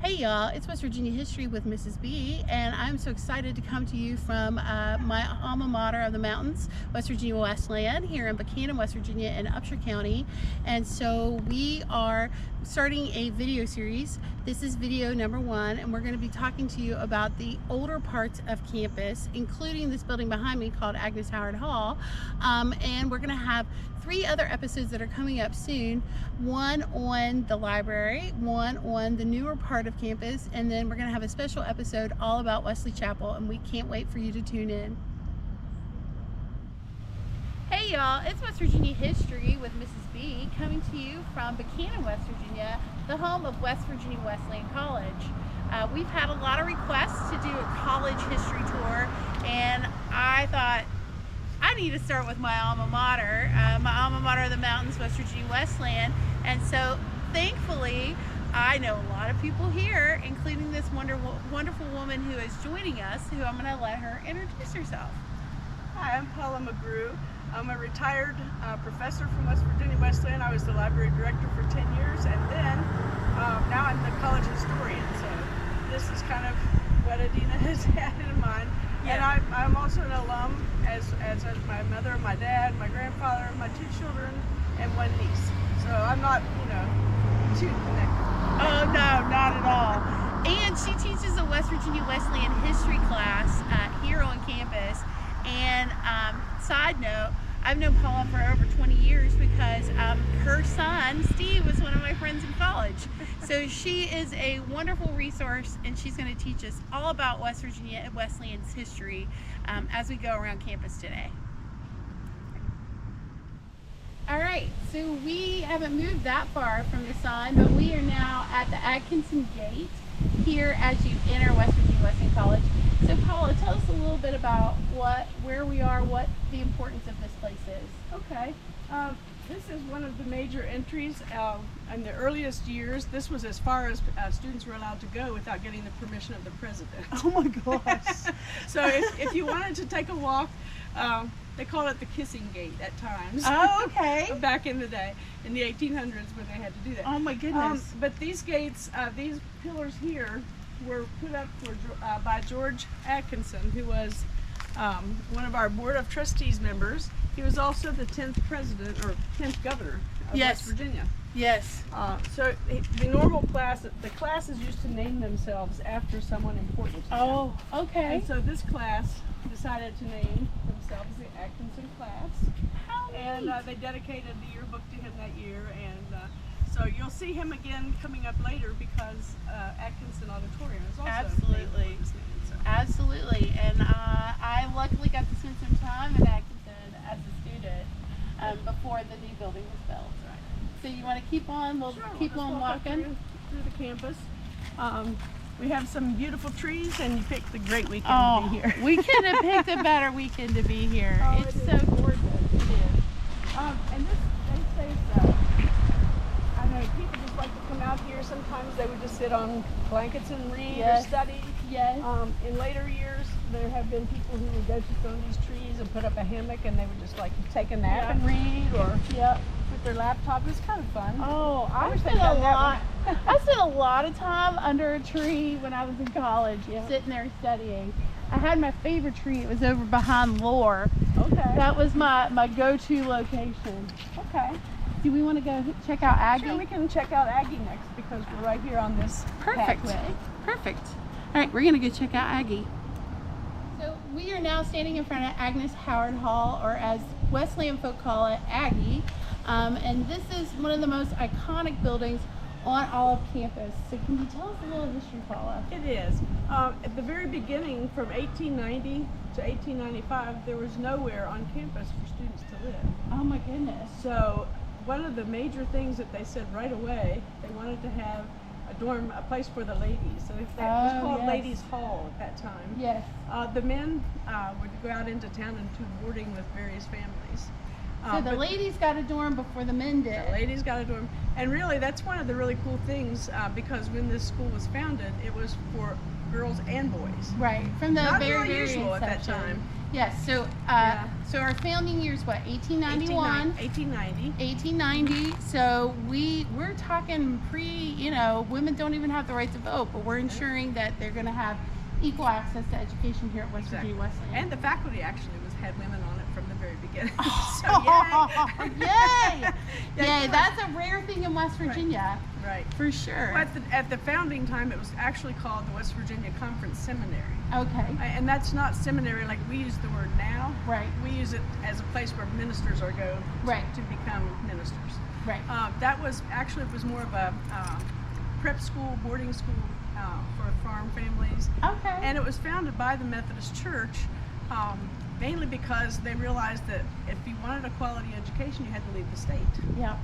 Hey y'all, it's West Virginia History with Mrs. B, and I'm so excited to come to you from my alma mater of the mountains, West Virginia Wesleyan, here in Buckhannon, West Virginia in Upshur County. And so we are starting a video series. This is video number 1, and we're going to be talking to you about the older parts of campus, including this building behind me called Agnes Hall. And we're going to have 3 other episodes that are coming up soon. One on the library, one on the newer part of campus, and then we're going to have a special episode all about Wesley Chapel, and we can't wait for you to tune in. Hey y'all, it's West Virginia History with Mrs. B, coming to you from Buckhannon, West Virginia, the home of West Virginia Wesleyan College. We've had a lot of requests to do a college history tour, and I thought I need to start with my alma mater of the mountains, West Virginia Wesleyan. And so thankfully I know a lot of people here, including this wonderful woman who is joining us, who I'm going to let her introduce herself. Hi, I'm Paula McGrew. I'm a retired professor from West Virginia Wesleyan. I was the library director for 10 years, and then now I'm the college historian. So this is kind of what Adina has had in mind. Yeah. And I'm also an alum, as my mother, my dad, my grandfather, my 2 children, and 1 niece. So I'm not, too connected. Oh no, not at all. And she teaches a West Virginia Wesleyan history class here on campus. And side note, I've known Paula for over 20 years because her son, Steve, was one of my friends in college. So she is a wonderful resource, and she's going to teach us all about West Virginia and Wesleyan's history as we go around campus today. All right, so we haven't moved that far from the sign, but we are now at the Atkinson Gate here as you enter West Virginia Wesleyan College. So Paula, tell us a little bit about where we are, what the importance of this place is. Okay. This is one of the major entries. In the earliest years, this was as far as students were allowed to go without getting the permission of the president. Oh my gosh. So if you wanted to take a walk, they called it the Kissing Gate at times. Oh, okay. Back in the day, in the 1800s, when they had to do that. Oh my goodness. But these gates, these pillars here, were put up by George Atkeson, who was one of our Board of Trustees members. He was also the 10th president, or 10th governor of West Virginia. Yes. So the normal class, the classes used to name themselves after someone important to them. Oh, okay. And so this class decided to name themselves the Atkinson class. How neat. And they dedicated the yearbook to him that year, and so you'll see him again coming up later because Atkinson Auditorium is also absolutely, his name, so. Absolutely. And I luckily got to spend some time in Atkinson as a student before the new building was built. Right. So you want to keep on? We'll keep on walking through the campus. We have some beautiful trees, and you picked a great weekend to be here. We couldn't have picked a better weekend to be here. Oh, it's so gorgeous. It is. And this, they say, I know people just like to come out here. Sometimes they would just sit on blankets and read or study. Yes. In later years, there have been people who would go to some of these trees and put up a hammock, and they would just like take a nap and read, or with their laptop. It was kind of fun. Oh, I spent a lot of time under a tree when I was in college, sitting there studying. I had my favorite tree. It was over behind Lore. Okay. That was my go-to location. Okay. Do we want to go check out Aggie? Sure, we can check out Aggie next because we're right here on this pathway. Perfect. All right, we're going to go check out Aggie. So we are now standing in front of Agnes Hall, or as Wesleyan folk call it, Aggie. And this is one of the most iconic buildings on all of campus. So can you tell us a little history, Paula? It is. At the very beginning, from 1890 to 1895, there was nowhere on campus for students to live. Oh my goodness. So one of the major things that they said right away, they wanted to have a place for the ladies. So it was called Ladies' Hall at that time. Yes. The men would go out into town and do boarding with various families. So the ladies got a dorm before the men did. The ladies got a dorm. And really, that's one of the really cool things because when this school was founded, it was for girls and boys. Right, from the Not very usual inception. at that time. Yes. So so our founding year is what, 1891? 1890. 1890. So we're talking women don't even have the right to vote, but we're ensuring that they're going to have equal access to education here at West Virginia Wesleyan. And the faculty actually had women on it from the very beginning. So yay! Yay! That's a rare thing in West Virginia. Right. For sure. Well, at the founding time, it was actually called the West Virginia Conference Seminary. Okay. And that's not seminary like we use the word now. Right. We use it as a place where ministers are go to become ministers. Right. That was actually, it was more of a prep school, boarding school for farm families. Okay. And it was founded by the Methodist Church, mainly because they realized that if you wanted a quality education, you had to leave the state. Yeah.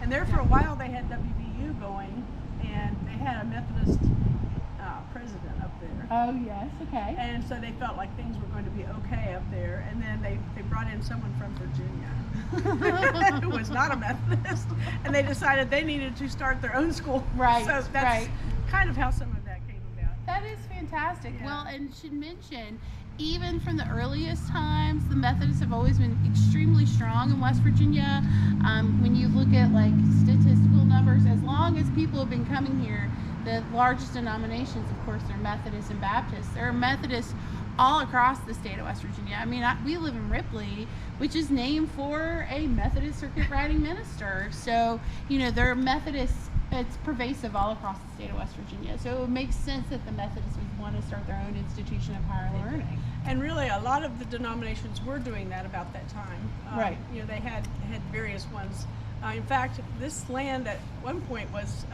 And there for a while they had WVU going, and they had a Methodist president up there. Oh yes, okay. And so they felt like things were going to be okay up there, and then they brought in someone from Virginia who was not a Methodist, and they decided they needed to start their own school. Right. So that's kind of how some of that came about. That is fantastic. Yeah. Well, and should mention, even from the earliest times, the Methodists have always been extremely strong in West Virginia. When you look at like statistical numbers, as long as people have been coming here, the largest denominations, of course, are Methodists and Baptists. There are Methodists all across the state of West Virginia. I mean, we live in Ripley, which is named for a Methodist circuit riding minister. So, there are Methodists. It's pervasive all across the state of West Virginia. So it makes sense that the Methodists would want to start their own institution of higher learning. And really, a lot of the denominations were doing that about that time. Right. They had various ones. In fact, this land at one point was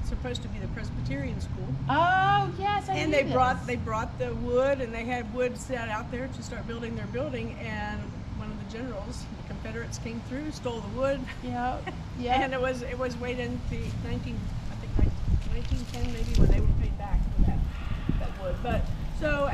supposed to be the Presbyterian school. Oh yes, I and knew they brought the wood, and they had wood set out there to start building their building. And one of the generals, the Confederates, came through, stole the wood. Yeah. And it was way into 1910 maybe, when they were paid back for that wood. But so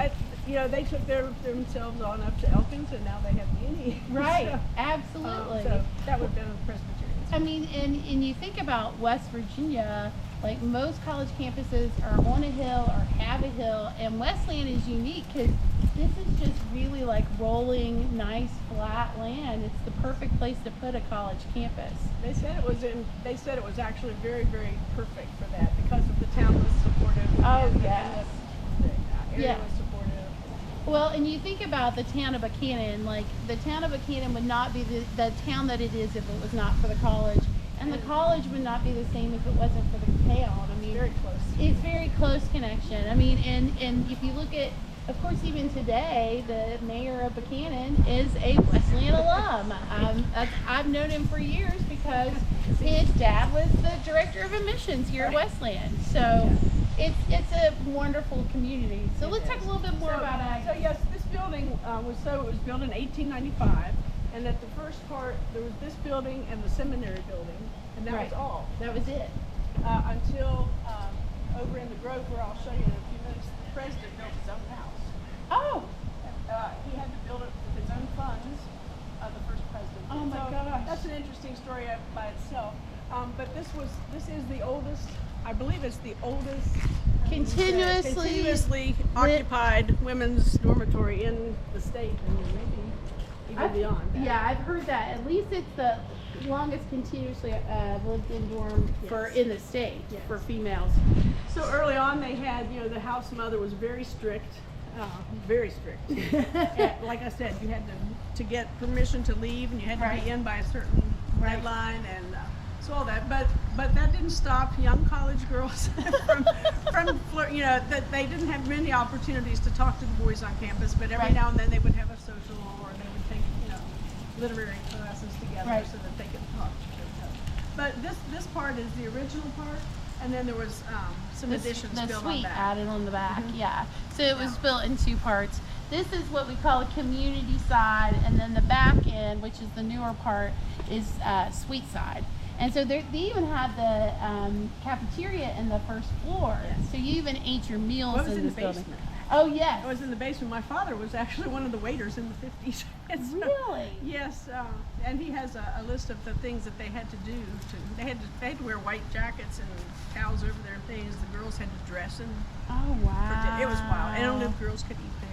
they took themselves on up to Elkins, and now they have the Indians. Right. So, Absolutely. So that would have been the Presbyterians. I mean, and you think about West Virginia, like most college campuses are on a hill or have a hill, and Wesleyan is unique because this is just really like rolling, nice, flat land. It's the perfect place to put a college campus. They said it was actually very, very perfect for that because of the town was supportive. Oh yes. The area was supportive. Well, and you think about the town of Buckhannon, like the town of Buckhannon would not be the town that it is if it was not for the college. And the college would not be the same if it wasn't for the town. I mean, very close. It's very close connection. I mean, and if you look at, of course, even today, the mayor of Buckhannon is a Wesleyan alum. I've known him for years because his dad was the director of admissions here at Wesleyan. So it's a wonderful community. So let's talk a little bit more about Aggie. So yes, this building was built in 1895. And at the first part, there was this building and the seminary building, and that was all. That was it. Until over in the Grove, where I'll show you in a few minutes, the president built his own house. Oh! He had to build it with his own funds, the first president. Oh my gosh. That's an interesting story by itself. But this is the oldest, I believe it's the oldest continuously occupied women's dormitory in the state, and maybe even beyond that. Yeah, I've heard that. At least it's the longest continuously lived in dorm in the state for females. So early on, they had, the house mother was very strict, very strict. And like I said, you had to get permission to leave, and you had to be in by a certain deadline, and so all that. But that didn't stop young college girls from that they didn't have many opportunities to talk to the boys on campus. But every now and then they would have a social, or they would take literary classes together so that they could talk to each other. But this part is the original part, and then there was some additions built on the suite back. added on the back. Yeah. So it was built in two parts. This is what we call a community side, and then the back end, which is the newer part, is suite side. And so they even had the cafeteria in the first floor. Yes. So you even ate your meals in this building. Oh, yes. I was in the basement. My father was actually one of the waiters in the 50s. Really? Yes. And he has a list of the things that they had to do. They had to wear white jackets and towels over their things. The girls had to dress. Oh, wow. It was wild. I don't know if girls could eat there.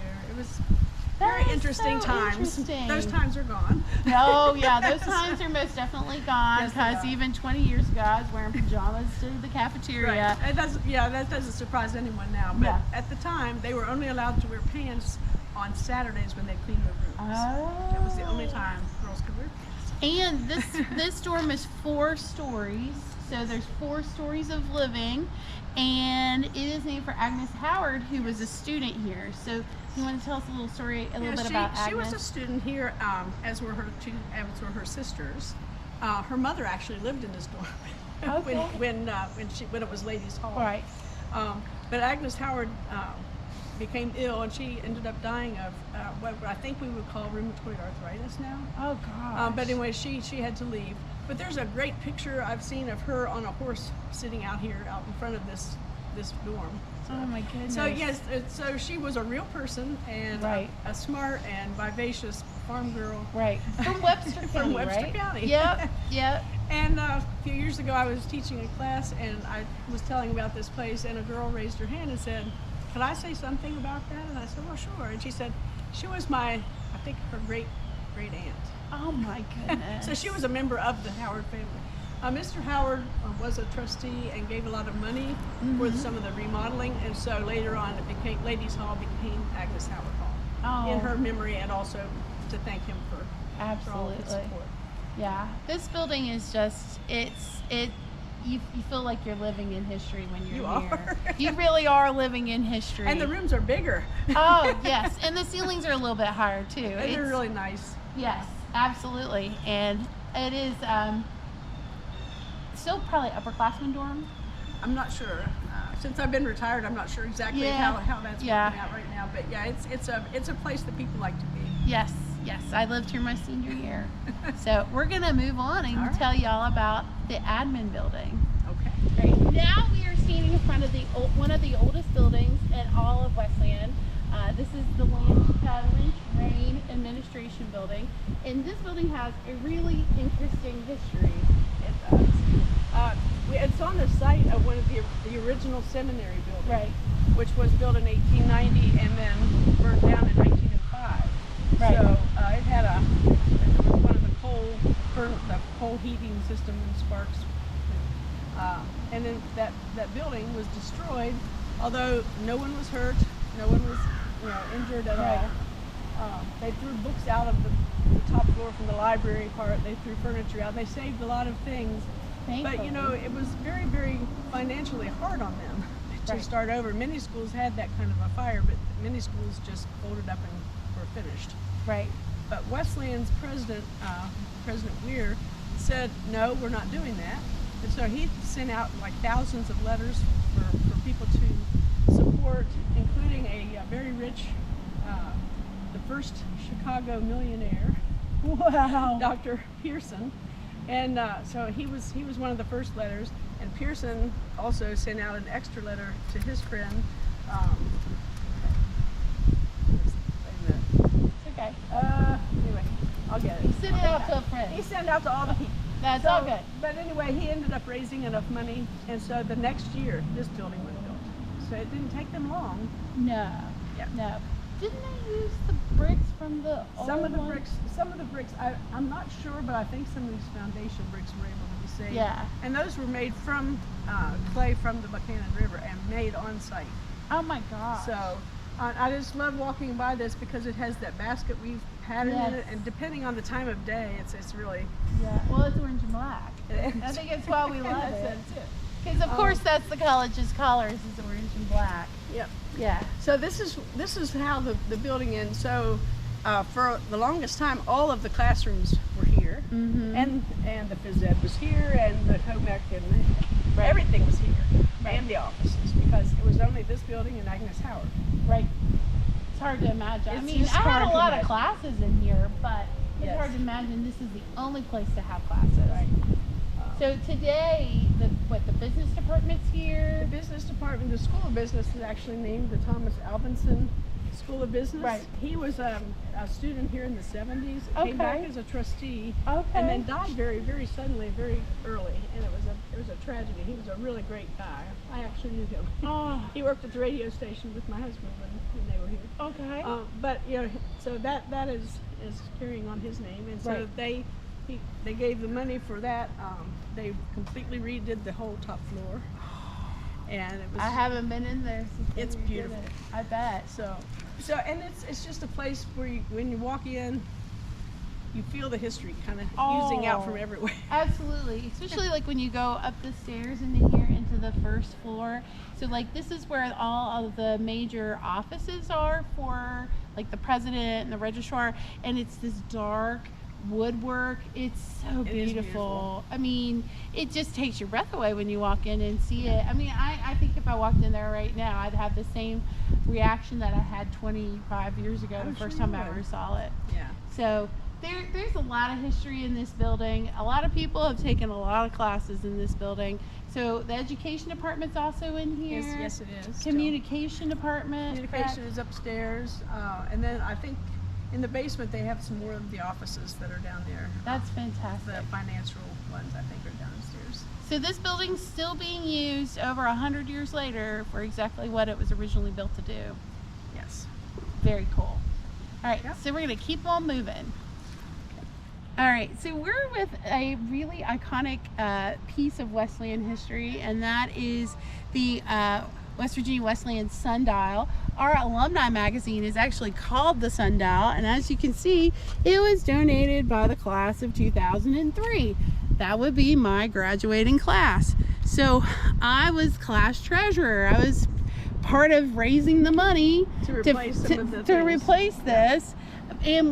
Very That is interesting so times. interesting. Those times are gone. Oh yeah, those times are most definitely gone, Yes, they because are. even 20 years ago I was wearing pajamas to the cafeteria. Right. It doesn't, yeah, that doesn't surprise anyone now. But Yeah. at the time, they were only allowed to wear pants on Saturdays when they cleaned their rooms. Oh. That was the only time girls could wear pants. And this dorm is 4 stories, so there's 4 stories of living, and it is named for Agnes Howard, who was a student here. So you want to tell us a little story, a little bit about Agnes? She was a student here, as were her sisters. Her mother actually lived in this dorm Okay. when it was Ladies' Hall. Right. But Agnes Howard became ill, and she ended up dying of what I think we would call rheumatoid arthritis now. Oh gosh. But anyway, she had to leave. But there's a great picture I've seen of her on a horse sitting out here, out in front of this dorm. Oh my goodness. So yes, so she was a real person, and Right. a smart and vivacious farm girl. Right. From Webster County, From Webster right? County. Yep. Yep. And a few years ago, I was teaching a class, and I was telling about this place, and a girl raised her hand and said, "Could I say something about that?" And I said, "Well, sure." And she said, "She was I think her great aunt." Oh my goodness. So she was a member of the Howard family. Mr. Howard was a trustee and gave a lot of money for some of the remodeling, and so later on Ladies' Hall became Agnes Howard Hall in her memory, and also to thank him for all his Absolutely. support. Yeah. This building is just you feel like you're living in history when you're You here. are. You really are living in history. And the rooms are bigger. Oh yes, and the ceilings are a little bit higher too. And they're really nice. Yes, absolutely, and it is still probably upperclassmen dorm. I'm not sure. Since I've been retired, I'm not sure exactly Yeah. how that's Yeah. working out right now. But yeah, it's a place that people like to be. Yes, yes, I lived here my senior year. So we're gonna move on and All right. tell y'all about the admin building. Okay. Great. Now we are standing in front of one of the oldest buildings in all of Wesleyan. This is the Lynch Rain Administration Building, and this building has a really interesting history. It does. It's on the site of one of the original seminary buildings, Right. which was built in 1890 and then burned down in 1905. Right. So it was one of the coal heating system and sparks. And then that building was destroyed, although no one was hurt, no one was injured at Right. all. They threw books out of the top floor from the library part. They threw furniture out. They saved a lot of things. But it was very, very financially hard on them to Right. start over. Many schools had that kind of a fire, but many schools just folded up and were finished. Right. But Wesleyan's president, President Weir, said, "No, we're not doing that." And so he sent out like thousands of letters for people to support, including a very rich, the first Chicago millionaire, Wow. Dr. Pearson. And so he was one of the first letters, and Pearson also sent out an extra letter to his friend. Wait a minute. It's okay. Anyway, I'll get it. You sent it out to a friend. He sent it out to all the people. That's So, all good. But anyway, he ended up raising enough money, and so the next year, this building was built. So it didn't take them long. No. Yeah. No. Didn't they use the bricks from the old Some of the one? bricks, I'm not sure, but I think some of these foundation bricks were able to be saved. Yeah. And those were made from clay from the Buckhannon River and made on site. Oh my gosh. So I just love walking by this because it has that basket weave pattern in it, Yes. and depending on the time of day, it's really. Yeah. Well, it's orange and black. It I think it's why we love That's it. it. Because of course that's the college's colors is orange and black. Yep. Yeah. So this is how the building ends. So for the longest time, all of the classrooms were here, Mm-hmm. and the phys ed was here, and the COMEC, and Right. everything was here, Right. and the offices, because it was only this building and Agnes Howard. Right. It's hard to imagine. I It's mean, just I had hard a to lot of imagine. classes in here, but it's Yes. hard to imagine this is the only place to have classes. Right. So today, the business department's The here. business department, the School of Business is actually named the Thomas Alvinson School of Business. Right. He was a student here in the 70s, came back Okay. as a trustee, Okay. and then died very, very suddenly, very early, and it was a tragedy. He was a really great guy. I actually knew him. Oh. He worked at the radio station with my husband when they were here. Okay. But so so that is carrying on his name, and so Right. they gave the money for that. They completely redid the whole top floor, and it was. I haven't been in there since It's we did beautiful. it. I bet. So and it's just a place where when you walk in, you feel the history kind of oozing out from everywhere. Absolutely, especially like when you go up the stairs into here into the first floor. So like this is where all of the major offices are for like the president and the registrar, and it's this dark woodwork. It's so It is beautiful. beautiful. I mean, it just takes your breath away when you walk in and see it. I mean, I think if I walked in there right now, I'd have the same reaction that I had 25 years ago, I'm the first sure you time I would. ever saw it. Yeah. So there's a lot of history in this building. A lot of people have taken a lot of classes in this building. So the education department's also in here. Yes, it is. still. Communication department. Communication is upstairs, and then I think in the basement they have some more of the offices that are down there. That's fantastic. The financial ones I think are downstairs. So this building's still being used over 100 years later for exactly what it was originally built to do. Yes. Very cool. All right, Yep. so we're gonna keep on moving. All right, so we're with a really iconic piece of Wesleyan history, and that is the West Virginia Wesleyan Sundial. Our alumni magazine is actually called the Sundal, and as you can see, it was donated by the class of 2003. That would be my graduating class. So I was class treasurer. I was part of raising the money To replace some of the to things. replace this. And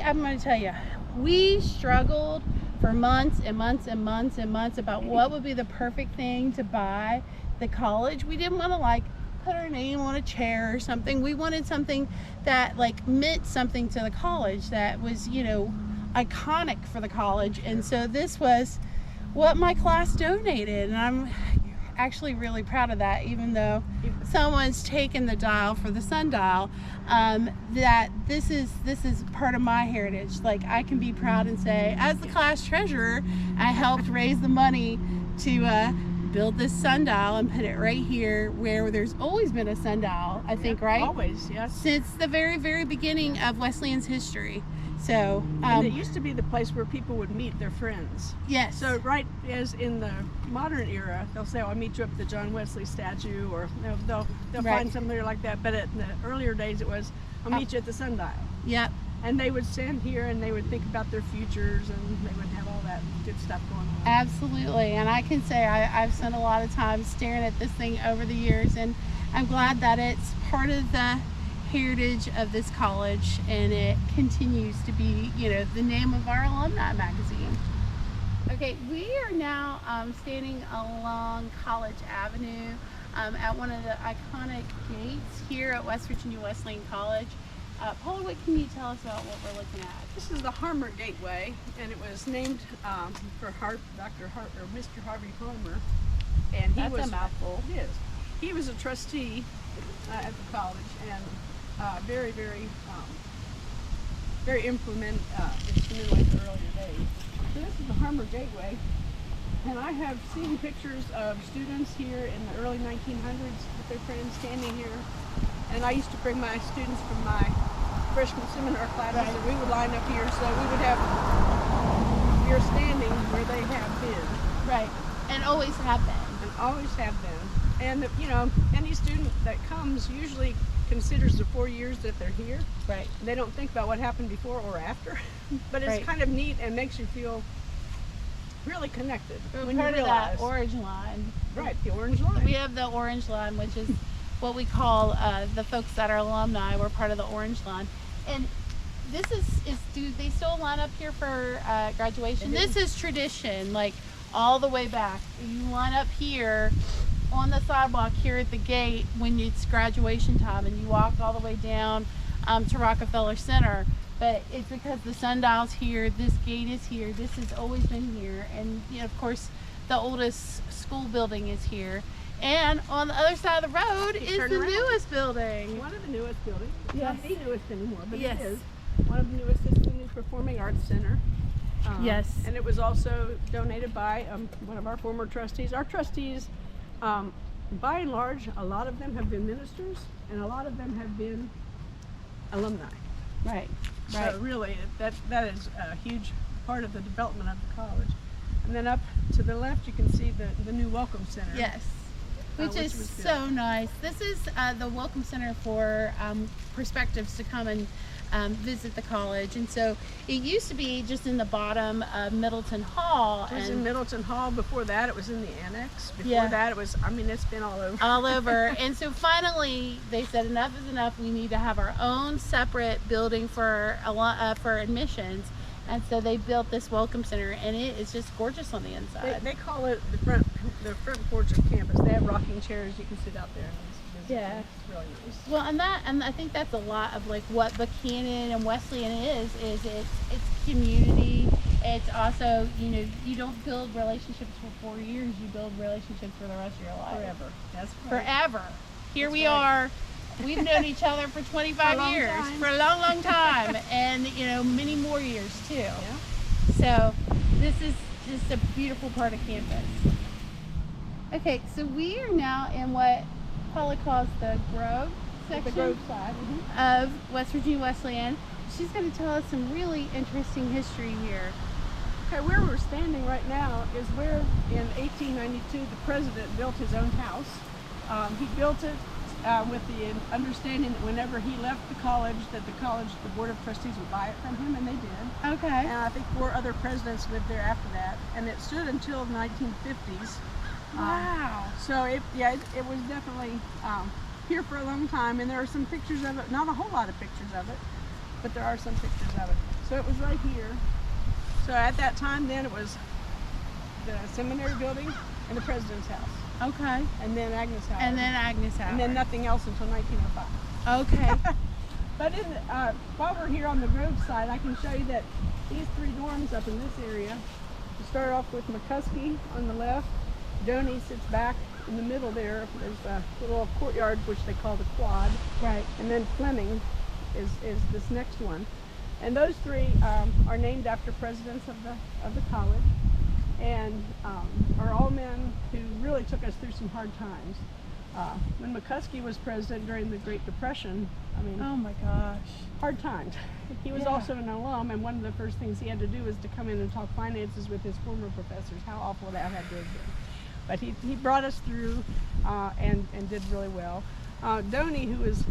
I'm going to tell you, we struggled for months and months and months and months about what would be the perfect thing to buy the college. We didn't want to like put our name on a chair or something. We wanted something that like meant something to the college, that was, you know, iconic for the college. And so this was what my class donated, and I'm actually really proud of that, even though someone's taken the dial for the sundial. That this is part of my heritage. Like, I can be proud and say, as the class treasurer, I helped raise the money to build this sundial and put it right here where there's always been a sundial, I think, right? Always, yes. Since the very, very beginning of Wesleyan's history. So, And it used to be the place where people would meet their friends. yes. So right as in the modern era, they'll say, I'll meet you up at the John Wesley statue, or they'll Right. find somewhere like that. But in the earlier days it was, I'll meet you at the sundial. Yep. And they would stand here and they would think about their futures, and they would have all that good stuff going on. Absolutely, and I can say I've spent a lot of time staring at this thing over the years, and I'm glad that it's part of the heritage of this college, and it continues to be, you know, the name of our alumni magazine. Okay, we are now standing along College Avenue at one of the iconic gates here at West Virginia Wesleyan College. Paula, what can you tell us about what we're looking at? This is the Harmer Gateway, and it was named for Mr. Harvey Harmer. And he That's was a mouthful. It is. He was a trustee at the college, and very, very, very instrumental in the earlier days. So this is the Harmer Gateway, and I have seen pictures of students here in the early 1900s with their friends standing here. And I used to bring my students from my freshman seminar classes, and we would line up here, so we would have here standing where they have been. Right, and always have been. And always have been. And, you know, any student that comes usually considers the 4 years that they're here. Right. They don't think about what happened before or after. But it's Right. kind of neat and makes you feel really connected We're when you part realize. of that orange line. Right, the orange line. We have the orange line, which is what we call the folks that are alumni. We're part of the orange line. And this is do they still line up here for graduation? This is tradition, like all the way back. You line up here on the sidewalk here at the gate when it's graduation time, and you walk all the way down to Rockefeller Center. But it's because the sundial's here, this gate is here, this has always been here, and you know, of course, the oldest school building is here. And on the other side of the road is turn the around. newest building. One of the newest buildings. It's Yes. not the newest anymore, but Yes. it is. One of the newest is the new Performing Arts Center. Yes. And it was also donated by one of our former trustees. Our trustees, by and large, a lot of them have been ministers, and a lot of them have been alumni. Right. So really, that is a huge part of the development of the college. And then up to the left, you can see the new Welcome Center. Yes. Which is so nice. This is the Welcome Center for prospectives to come and visit the college. And so it used to be just in the bottom of Middleton Hall. It was in Middleton Hall. Before that, it was in the Annex. Before Yeah. that, it was, I mean, it's been all over. All over. And so finally they said enough is enough. We need to have our own separate building for admissions. And so they built this Welcome Center, and it is just gorgeous on the inside. They call it the front porch of campus. They have rocking chairs. You can sit out there and visit. Yeah. It's really nice. Well, and I think that's a lot of like what Buckhannon and Wesleyan is it's community. It's also, you don't build relationships for 4 years, you build relationships for the rest of your life. Forever. That's right. Forever. Here That's we right. are. We've known each other for 25 years. Time. For a long, long time. And, many more years too. Yeah. So this is just a beautiful part of campus. Okay, so we are now in what Paula calls the Grove section The Grove side. of West Virginia Wesleyan. She's going to tell us some really interesting history here. Okay, where we're standing right now is where in 1892 the president built his own house. He built it with the understanding that whenever he left the college, the board of trustees would buy it from him, and they did. Okay. And I think 4 other presidents lived there after that, and it stood until the 1950s. Wow. So it was definitely here for a long time, and there are some pictures of it. Not a whole lot of pictures of it, but there are some pictures of it. So it was right here. So at that time, then it was the seminary building and the president's house. Okay. And then Agnes house. And then Agnes house. And then nothing else until 1905. Okay. But while we're here on the Grove side, I can show you that these 3 dorms up in this area. You start off with McCuskey on the left. Doney sits back in the middle there. There's a little courtyard, which they call the quad. Right. And then Fleming is this next one. And those 3 are named after presidents of the college, and are all men who really took us through some hard times. When McCuskey was president during the Great Depression, I mean, Oh my gosh. hard times. He was Yeah. also an alum, and one of the first things he had to do was to come in and talk finances with his former professors, how awful that had to have been. But he brought us through and did really well. Doney, who is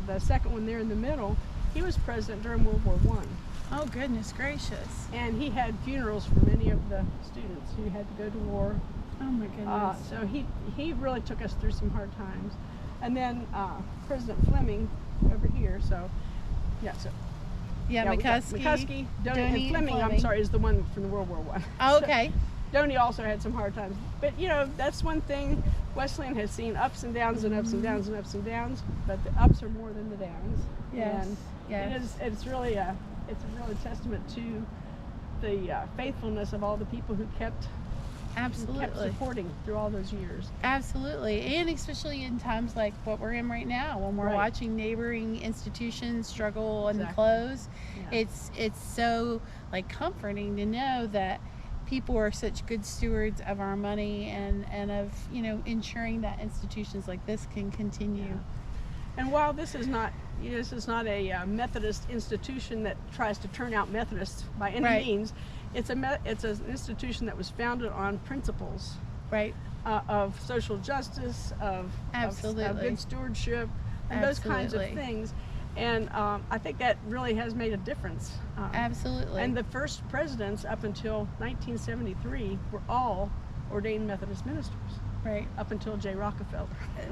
the second one there in the middle, he was president during World War I. Oh goodness gracious. And he had funerals for many of the students who had to go to war. Oh my goodness. So he really took us through some hard times. And then President Fleming over here. So yeah, yeah, we got McCuskey. McCuskey, Doney, and Fleming. I'm Fleming. sorry, is the one from the World War I. Oh, okay. Doney also had some hard times, but that's one thing. Wesleyan has seen ups and downs and ups and downs and ups and downs, but the ups are more than the downs. Yes. And Yes. it's really a testament to the faithfulness of all the people who kept Absolutely. supporting through all those years. Absolutely. And especially in times like what we're in right now, when we're Right. watching neighboring institutions struggle and Exactly. close. Yeah. It's so comforting to know that people are such good stewards of our money and of ensuring that institutions like this can continue. Yeah. And while this is not a Methodist institution that tries to turn out Methodists by any Right. means, it's an institution that was founded on principles Right. of social justice, of Absolutely. good stewardship, and those kinds of Absolutely. things. And I think that really has made a difference. Absolutely. And the first presidents up until 1973 were all ordained Methodist ministers, right. up until J. Rockefeller,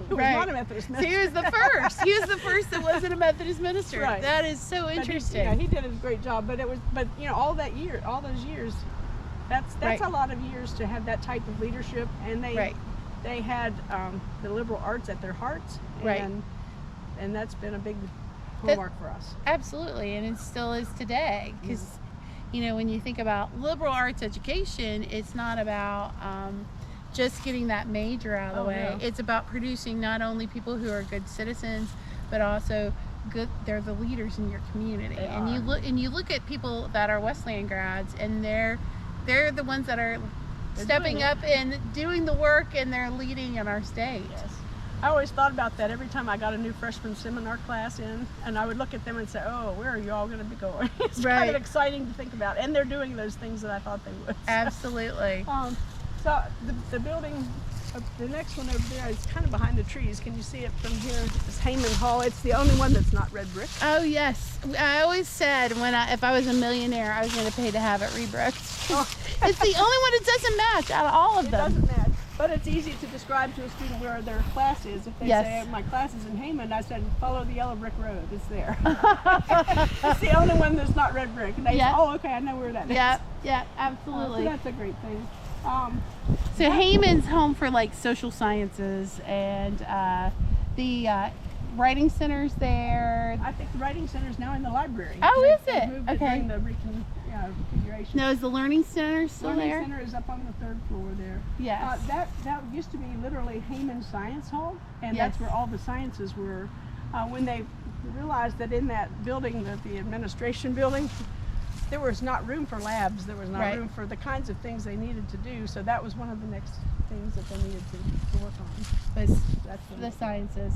who Right. was not a Methodist So minister. he was the first. He was the first that wasn't a Methodist minister. Right. That is so But interesting. he did a great job. But all those years, that's Right. a lot of years to have that type of leadership. And Right. they had the liberal arts at their hearts, Right. and that's been a big hallmark for us. Absolutely, and it still is today. Because when you think about liberal arts education, it's not about just getting that major out of the way. No. It's about producing not only people who are good citizens, but also they're the leaders in your community. They and are. you look at people that are Wesleyan grads, and they're the ones that are They're stepping doing it. up and doing the work, and they're leading in our state. Yes. I always thought about that every time I got a new freshman seminar class in, and I would look at them and say, oh, where are you all going to be going? It's kind of exciting to think about, and they're doing those things that I thought they would. Absolutely. So the building, the next one over there is kind of behind the trees. Can you see it from here? It's Heyman Hall. It's the only one that's not red brick. Oh yes, I always said if I was a millionaire, I was going to pay to have it rebricked. Oh. It's the only one that doesn't match out of all of them. It doesn't match, but it's easy to describe to a student where their class is. If they say, my class is in Heyman, I said, follow the yellow brick road. It's there. It's the only one that's not red brick. And they say, oh, okay, I know where that is. Yeah, absolutely. So that's a great thing. So Heyman's home for like social sciences, and the writing center's there. I think the writing center is now in the library. Oh, is They it? moved Okay. During the reconfiguration. No, is the learning center still Learning there? center is up on the 3rd floor there. Yes. That used to be literally Heyman Science Hall, and that's where all the sciences were. When they realized that in that building, the administration building, there was not room for labs. There was not room for the kinds of things they needed to do. So that was one of the next things that they needed to work on. That's the sciences.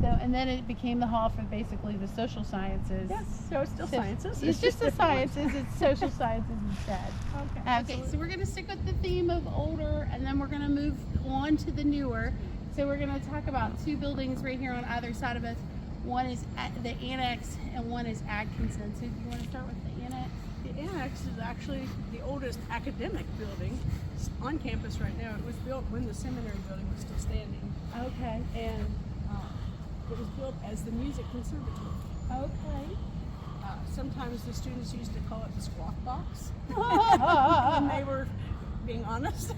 So, and then it became the hall for basically the social sciences. Yes, so it's still sciences. It's just the sciences. It's social sciences instead. Okay. So we're going to stick with the theme of older, and then we're going to move on to the newer. So we're going to talk about 2 buildings right here on either side of us. One is the Annex, and one is Atkinson. So do you want to start with the Annex? The Annex is actually the oldest academic building on campus right now. It was built when the seminary building was still standing. Okay. And it was built as the music conservatory. Okay. Sometimes the students used to call it the squawk box. And they were being honest.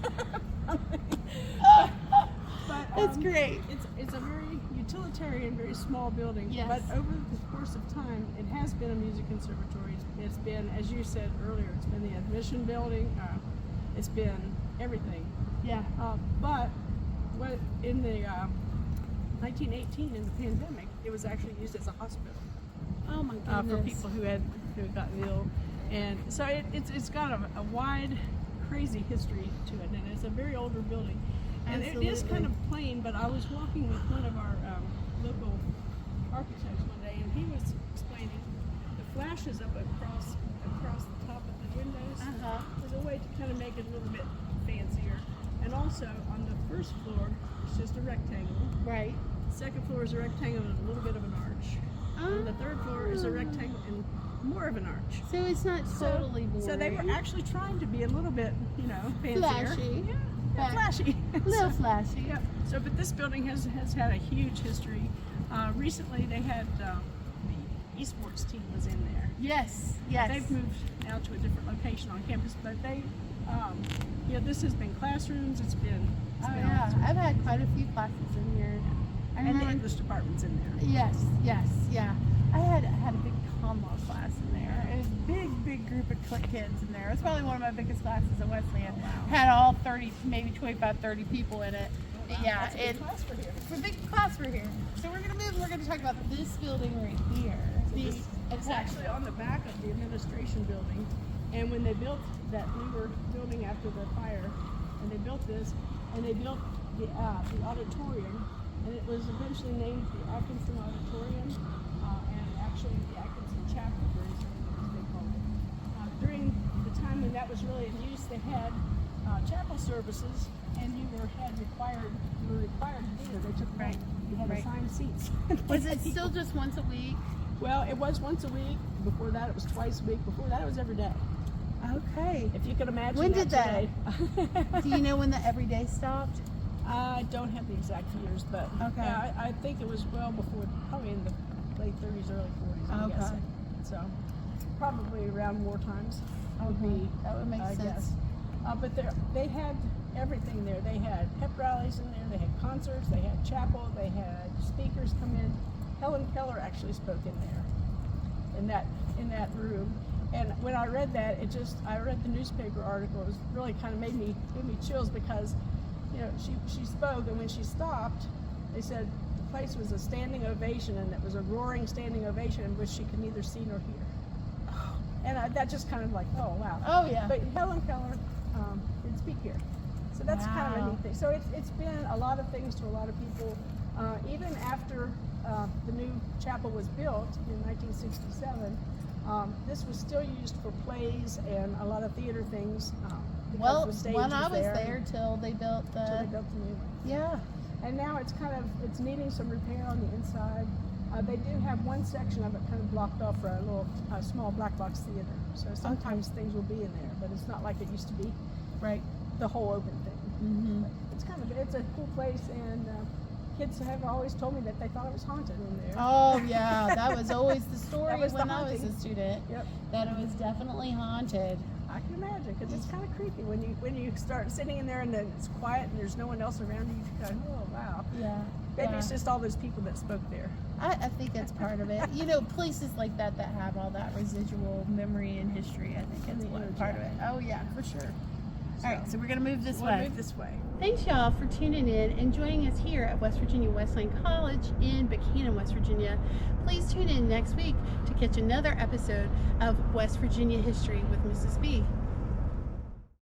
But That's great. It's a very utilitarian, very small building. Yes. But over the course of time, it has been a music conservatory. It's been, as you said earlier, it's been the admission building. It's been everything. Yeah. But in the 1918, in the pandemic, it was actually used as a hospital. Oh my goodness. For people who had gotten ill, and so it's got a wide, crazy history to it, and it's a very older building. And Absolutely. it is kind of plain, but I was walking with one of our local architects one day, and he was explaining the flashes up across the top of the windows. There's a way to kind of make it a little bit fancier. And also on the 1st floor, it's just a rectangle. Right. The 2nd floor is a rectangle and a little bit of an arch. And the 3rd floor is a rectangle and more of an arch. So it's not totally boring. So they were actually trying to be a little bit, fancier. Flashy. Yeah, flashy. A little flashy. Yeah. So, but this building has had a huge history. Recently, they had the esports team was in there. Yes. They've moved now to a different location on campus, but they, this has been classrooms. It's been. I've had quite a few classes in here. And the English department's in there. Yes. I had a big comm law class in there. It was a big group of kids in there. It was probably one of my biggest classes at Wesleyan. Had all 30, maybe 25, 30 people in it. Wow, Yeah, that's a big class for here. It's a big class for here. So we're going to move and we're going to talk about this building right here. It's actually on the back of the administration building. And when they built that newer building after the fire, and they built this, and they built the auditorium, and it was eventually named the Atkinson Auditorium, and actually the Atkinson Chapel, as they called it. During the time when that was really in use, they had chapel services, and you were required to be there. They took you had assigned seats. Was it still just once a week? Well, it was once a week. Before that, it was twice a week. Before that, it was every day. Okay. If you could imagine. When did that? Today. Do you know when the everyday stopped? I don't have the exact years, but okay. I think it was well before, probably in the late 30s, early 40s. I'm guessing. So probably around war times. That would make sense. Guess. But they had everything there. They had pep rallies in there. They had concerts. They had chapel. They had speakers come in. Helen Keller actually spoke in there, in that room. And when I read that, I read the newspaper article. It was really kind of made me chills because, she spoke, and when she stopped, they said the place was a standing ovation, and it was a roaring standing ovation in which she could neither see nor hear. And that just kind of like, oh wow. Oh yeah. But Helen Keller did speak here, So that's kind of a Wow. neat thing. So it's been a lot of things to a lot of people. Even after the new chapel was built in 1967, this was still used for plays and a lot of theater things. Because Well, the stage when I was there there till they built the. until they built the new one. Yeah. And now it's needing some repair on the inside. They do have one section of it kind of blocked off for a little small black box theater. So sometimes things will be in there, but it's not like it used to be, Right. the whole open thing. Mm-hmm. But it's a cool place, and kids have always told me that they thought it was haunted in there. Oh yeah, that was always the story That was the when I was haunting. a student. Yep. That it was definitely haunted. I can imagine, because it's kind of creepy when you start sitting in there and then it's quiet and there's no one else around you. You go, oh wow. Yeah. Maybe yeah. it's just all those people that spoke there. I think that's part of it. You know, places like that have all that residual memory and history. I think it's one part of it. Oh yeah, for sure. All right, so we're gonna move this We'll way. move this way. Thanks y'all for tuning in and joining us here at West Virginia Wesleyan College in Buckhannon, West Virginia. Please tune in next week to catch another episode of West Virginia History with Mrs. B.